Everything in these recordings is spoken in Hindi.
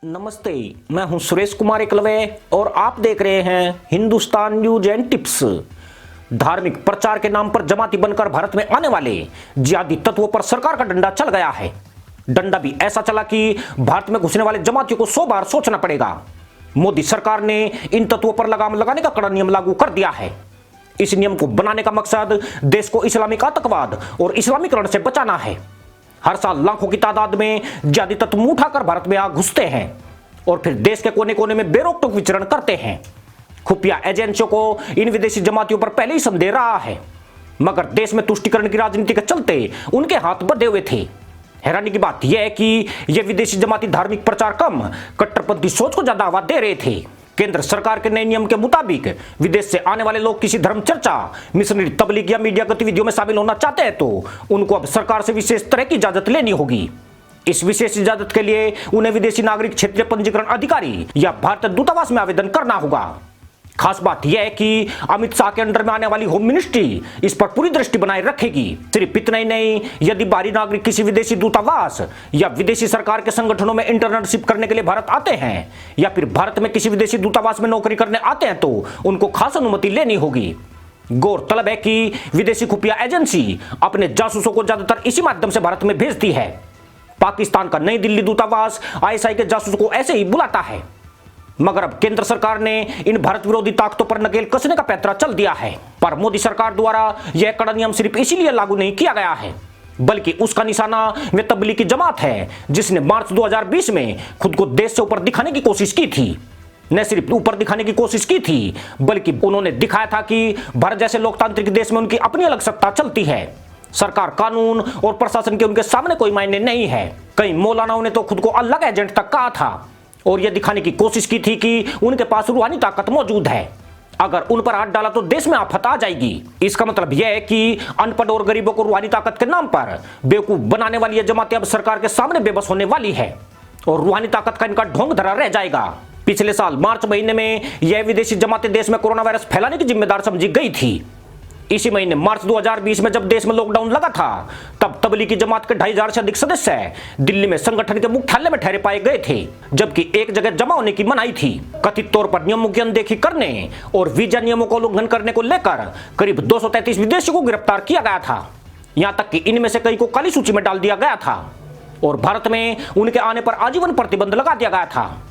नमस्ते, मैं हूं सुरेश कुमार एकलवे और आप देख रहे हैं हिंदुस्तान न्यूज एंड टिप्स। धार्मिक प्रचार के नाम पर जमाती बनकर भारत में आने वाले जिहादी तत्वों पर सरकार का डंडा चल गया है। डंडा भी ऐसा चला कि भारत में घुसने वाले जमातियों को 100 बार सोचना पड़ेगा। मोदी सरकार ने इन तत्वों पर लगाम लगाने का कड़ा नियम लागू कर दिया है। इस नियम को बनाने का मकसद देश को इस्लामिक आतंकवाद और इस्लामीकरण से बचाना है। हर साल लाखों की तादाद में जिहादी तत्व मुंह उठाकर भारत में आ घुसते हैं और फिर देश के कोने कोने में बेरोक-टोक विचरण करते हैं। खुफिया एजेंसियों को इन विदेशी जमातियों पर पहले ही संदेह रहा है, मगर देश में तुष्टीकरण की राजनीति के चलते उनके हाथ बंधे हुए थे। हैरानी की बात यह है कि ये विदेशी जमाती धार्मिक प्रचार कम, कट्टरपंथी सोच को ज्यादा हवा दे रहे थे। केंद्र सरकार के नए नियम के मुताबिक विदेश से आने वाले लोग किसी धर्म चर्चा, मिशनरी तबलीग या मीडिया गतिविधियों में शामिल होना चाहते हैं तो उनको अब सरकार से विशेष तरह की इजाजत लेनी होगी। इस विशेष इजाजत के लिए उन्हें विदेशी नागरिक क्षेत्रीय पंजीकरण अधिकारी या भारतीय दूतावास में आवेदन करना होगा। खास बात यह है कि अमित शाह के अंडर में आने वाली होम मिनिस्ट्री इस पर पूरी दृष्टि बनाए रखेगी। सिर्फ इतना ही नहीं, यदि बाहरी नागरिक किसी विदेशी दूतावास या विदेशी सरकार के संगठनों में इंटर्नशिप करने के लिए भारत आते हैं या फिर भारत में किसी विदेशी दूतावास में नौकरी करने आते हैं तो उनको खास अनुमति लेनी होगी। गौरतलब है कि विदेशी खुफिया एजेंसी अपने जासूसों को ज्यादातर इसी माध्यम से भारत में भेजती है। पाकिस्तान का नई दिल्ली दूतावास आईएसआई के जासूसों को ऐसे ही बुलाता है, मगर अब केंद्र सरकार ने इन भारत विरोधी ताकतों पर नकेल कसने का पैंतरा चल दिया है। पर मोदी सरकार द्वारा यह कड़ा नियम सिर्फ इसीलिए लागू नहीं किया गया है, बल्कि उसका निशाना वे तबलीगी जमात है जिसने मार्च 2020 में खुद को देश से ऊपर दिखाने की कोशिश की थी। न सिर्फ ऊपर दिखाने की कोशिश की थी, बल्कि उन्होंने दिखाया था कि भारत जैसे लोकतांत्रिक देश में उनकी अपनी अलग सत्ता चलती है। सरकार, कानून और प्रशासन के उनके सामने कोई मायने नहीं है। कई मौलानाओं ने तो खुद को अल्लाह का एजेंट तक कहा था और यह दिखाने की कोशिश की थी कि उनके पास रूहानी ताकत मौजूद है। अगर उन पर हाथ डाला तो देश में आफत आ जाएगी। इसका मतलब यह है कि अनपढ़ और गरीबों को रूहानी ताकत के नाम पर बेवकूफ बनाने वाली यह जमातें अब सरकार के सामने बेबस होने वाली है और रूहानी ताकत का इनका ढोंग धरा रह जाएगा। पिछले साल मार्च महीने में यह विदेशी जमातें देश में कोरोना वायरस फैलाने की जिम्मेदार समझी गई थी। इसी महीने मार्च 2020 में जब देश में लॉकडाउन लगा था, तब तबलीगी जमात के 2500 से अधिक सदस्य दिल्ली में संगठन के मुख्यालय में ठहरे पाए गए थे, जबकि एक जगह जमा होने की मनाही थी। कथित तौर पर नियमों की अनदेखी करने और वीजा नियमों का उल्लंघन करने को लेकर करीब 233 विदेशियों को गिरफ्तार किया गया था। यहां तक कि इनमें से कई को काली सूची में डाल दिया गया था और भारत में उनके आने पर आजीवन प्रतिबंध लगा दिया गया था।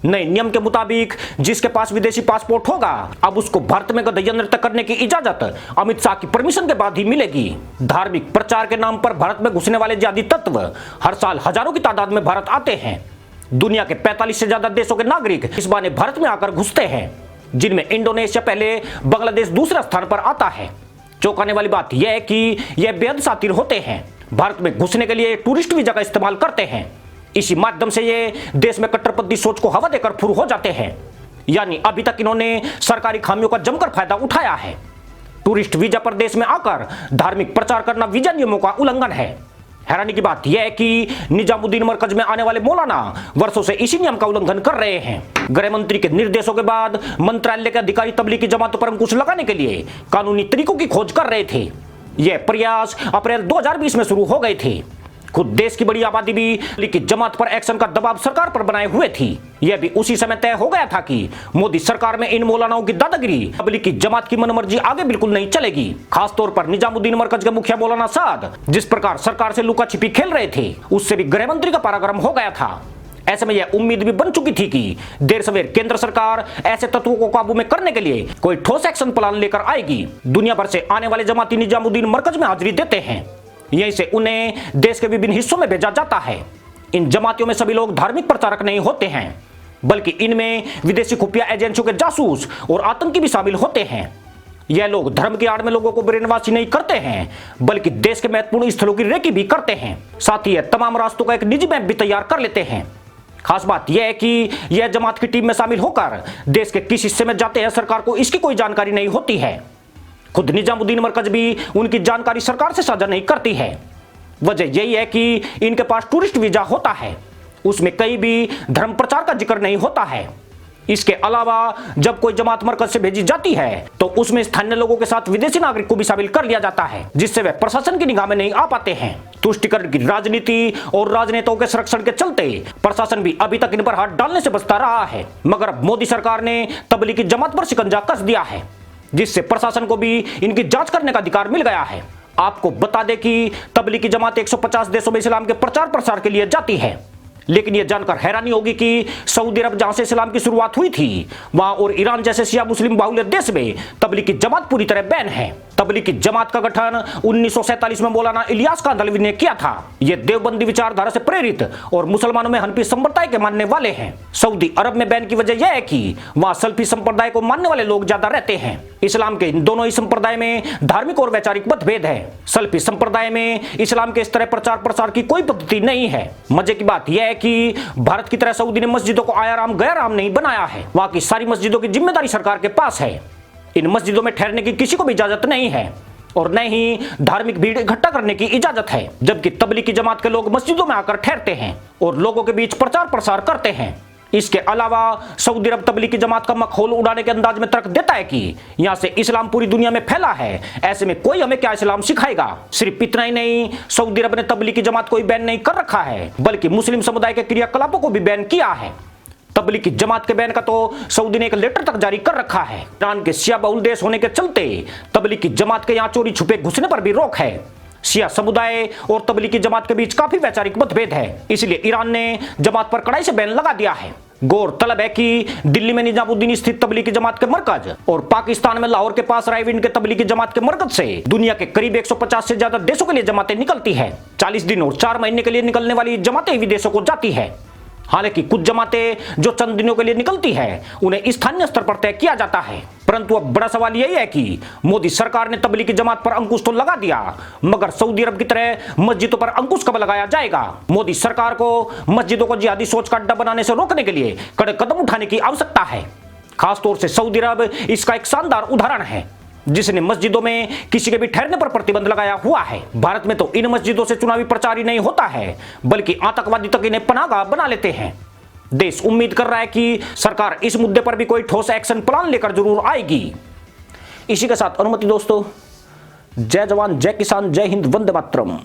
नए नियम के मुताबिक जिसके पास विदेशी पासपोर्ट होगा, अब उसको भारत में गधैया नृत्य करने की इजाजत अमित शाह की परमिशन के बाद ही मिलेगी। धार्मिक प्रचार के नाम पर भारत में घुसने वाले जिहादी तत्व हर साल हजारों की तादाद में भारत आते हैं। दुनिया के 45 से ज्यादा देशों के नागरिक इस बहाने भारत में आकर घुसते हैं, जिनमें इंडोनेशिया पहले, बांग्लादेश दूसरे स्थान पर आता है। चौंकाने वाली बात यह है कि यह बेहद शातिर होते हैं। भारत में घुसने के लिए टूरिस्ट वीजा का इस्तेमाल करते हैं। इसी माध्यम से ये देश में कट्टरपंथी सोच को हवा देकर फुर हो जाते हैं। यानी अभी तक इन्होंने सरकारी खामियों का जमकर फायदा उठाया है। टूरिस्ट वीजा पर देश में आकर धार्मिक प्रचार करना वीजा नियमों का उल्लंघन है। हैरानी की बात यह है कि निजामुद्दीन मरकज में आने वाले मौलाना वर्षों से इसी नियम का उल्लंघन कर रहे हैं। गृह मंत्री के निर्देशों के बाद मंत्रालय के अधिकारी तबलीगी जमातों पर अंकुश लगाने के लिए कानूनी तरीकों की खोज कर रहे थे। यह प्रयास अप्रैल 2020 में शुरू हो गए थे। खुद देश की बड़ी आबादी भी तबलीगी जमात पर एक्शन का दबाव सरकार पर बनाए हुए थी। यह भी उसी समय तय हो गया था कि मोदी सरकार में इन मौलानाओं की दादागिरी, तबलीगी जमात की मनमर्जी आगे बिल्कुल नहीं चलेगी। खास तौर पर निजामुद्दीन मरकज के मुखिया मौलाना साद जिस प्रकार सरकार से लुका छिपी खेल रहे थे, उससे भी गृह मंत्री का पारा गर्म हो गया था। ऐसे में यह उम्मीद भी बन चुकी थी कि देर सवेर केंद्र सरकार ऐसे तत्वों को काबू में करने के लिए कोई ठोस एक्शन प्लान लेकर आएगी। दुनिया भर से आने वाले जमाती निजामुद्दीन मरकज में हाजिरी देते हैं। यहीं से उन्हें देश के विभिन्न हिस्सों में भेजा जाता है। इन जमातियों में सभी लोग धार्मिक प्रचारक नहीं होते हैं, बल्कि इनमें विदेशी खुफिया एजेंसियों के जासूस और आतंकी भी शामिल होते हैं। यह लोग धर्म की आड़ में लोगों को ब्रेनवॉश नहीं करते हैं, बल्कि देश के महत्वपूर्ण स्थलों की रेकी भी करते हैं। साथ ही तमाम रास्तों का एक निजी मैप भी तैयार कर लेते हैं। खास बात यह है कि यह जमात की टीम में शामिल होकर देश के किस हिस्से में जाते हैं, सरकार को इसकी कोई जानकारी नहीं होती है। खुद निजामुद्दीन मरकज भी उनकी जानकारी सरकार से साझा नहीं करती है। वजह यही है कि इनके पास टूरिस्ट वीजा होता है, उसमें कहीं भी धर्म प्रचार का जिक्र नहीं होता है। इसके अलावा जब कोई जमात मरकज से भेजी जाती है तो उसमें स्थानीय लोगों के साथ विदेशी नागरिक को भी शामिल कर लिया जाता है, जिससे वे प्रशासन की निगाह में नहीं आ पाते हैं। तुष्टिकरण की राजनीति और राजनेताओं के संरक्षण के चलते प्रशासन भी अभी तक इन पर हाथ डालने से बचता रहा है, मगर अब मोदी सरकार ने तबलीगी जमात पर शिकंजा कस दिया है, जिससे प्रशासन को भी इनकी जांच करने का अधिकार मिल गया है। आपको बता दें कि तबलीगी जमात 150 देशों में इस्लाम के प्रचार प्रसार के लिए जाती है, लेकिन यह जानकर हैरानी होगी कि सऊदी अरब जहां से इस्लाम की शुरुआत हुई थी वहां और ईरान जैसे शिया मुस्लिम बाहुल्य देश में तबलीगी जमात पूरी तरह बैन है। तबलीगी जमात का गठन 1947 में मौलाना इलियास कांदलवी ने किया था। ये देवबंदी विचारधारा से प्रेरित और मुसलमानों में हनफी संप्रदाय के मानने वाले हैं। सऊदी अरब में बैन की वजह यह है कि वहां सल्फी संप्रदाय को मानने वाले लोग ज्यादा रहते हैं। इस्लाम के इन दोनों ही संप्रदाय में धार्मिक और वैचारिक मतभेद है। सल्फी संप्रदाय में इस्लाम के इस तरह प्रचार प्रसार की कोई पद्धति नहीं है। मजे की बात यह है कि भारत की तरह सऊदी ने मस्जिदों को आयाराम गैराम नहीं बनाया है। वहां की सारी मस्जिदों की जिम्मेदारी सरकार के पास है। इन मस्जिदों में ठहरने की किसी को भी इजाजत नहीं है और न ही धार्मिक भीड़ इकट्ठा करने की इजाजत है, जबकि तबलीगी जमात के लोग मस्जिदों में आकर ठहरते हैं और लोगों के बीच प्रचार प्रसार करते हैं। इसके अलावा सऊदी अरब तबलीगी जमात का मखौल उड़ाने के अंदाज में तर्क देता है कि यहां से इस्लाम पूरी दुनिया में फैला है, ऐसे में कोई हमें क्या इस्लाम सिखाएगा। सिर्फ इतना ही नहीं, सऊदी अरब ने तबलीगी जमात को बैन नहीं कर रखा है बल्कि मुस्लिम समुदाय के क्रियाकलापों को भी बैन किया है। तबलीगी जमात के बैन का तो सऊदी ने एक लेटर तक जारी कर रखा है। ईरान के शिया बहुल देश होने के चलते तबलीगी जमात के यहाँ चोरी छुपे घुसने पर भी रोक है। शिया समुदाय और तबलीगी जमात के बीच काफी वैचारिक मतभेद है, इसलिए ईरान ने जमात पर कड़ाई से बैन लगा दिया है। गौरतलब है कि दिल्ली में निजामुद्दीन स्थित तबलीगी जमात के मरकज और पाकिस्तान में लाहौर के पास रायविंड के तबलीगी जमात के मरकज से दुनिया के करीब 150 से ज्यादा देशों के लिए जमातें निकलती है। 40 दिन और 4 महीने के लिए निकलने वाली जमातें विदेशों को जाती है। हालांकि कुछ जमातें जो चंद दिनों के लिए निकलती है उन्हें स्थानीय स्तर पर तय किया जाता है, परंतु अब बड़ा सवाल यही है कि मोदी सरकार ने तबलीगी जमात पर अंकुश तो लगा दिया, मगर सऊदी अरब की तरह मस्जिदों पर अंकुश कब लगाया जाएगा। मोदी सरकार को मस्जिदों को जिहादी सोच का अड्डा बनाने से रोकने के लिए कड़े कदम उठाने की आवश्यकता है। खासतौर से सऊदी अरब इसका एक शानदार उदाहरण है, जिसने मस्जिदों में किसी के भी ठहरने पर प्रतिबंध लगाया हुआ है। भारत में तो इन मस्जिदों से चुनावी प्रचार ही नहीं होता है बल्कि आतंकवादी तक इन्हें पनाहगाह बना लेते हैं। देश उम्मीद कर रहा है कि सरकार इस मुद्दे पर भी कोई ठोस एक्शन प्लान लेकर जरूर आएगी। इसी के साथ अनुमति दोस्तों, जय जवान जय किसान जय हिंद वंदे मातरम।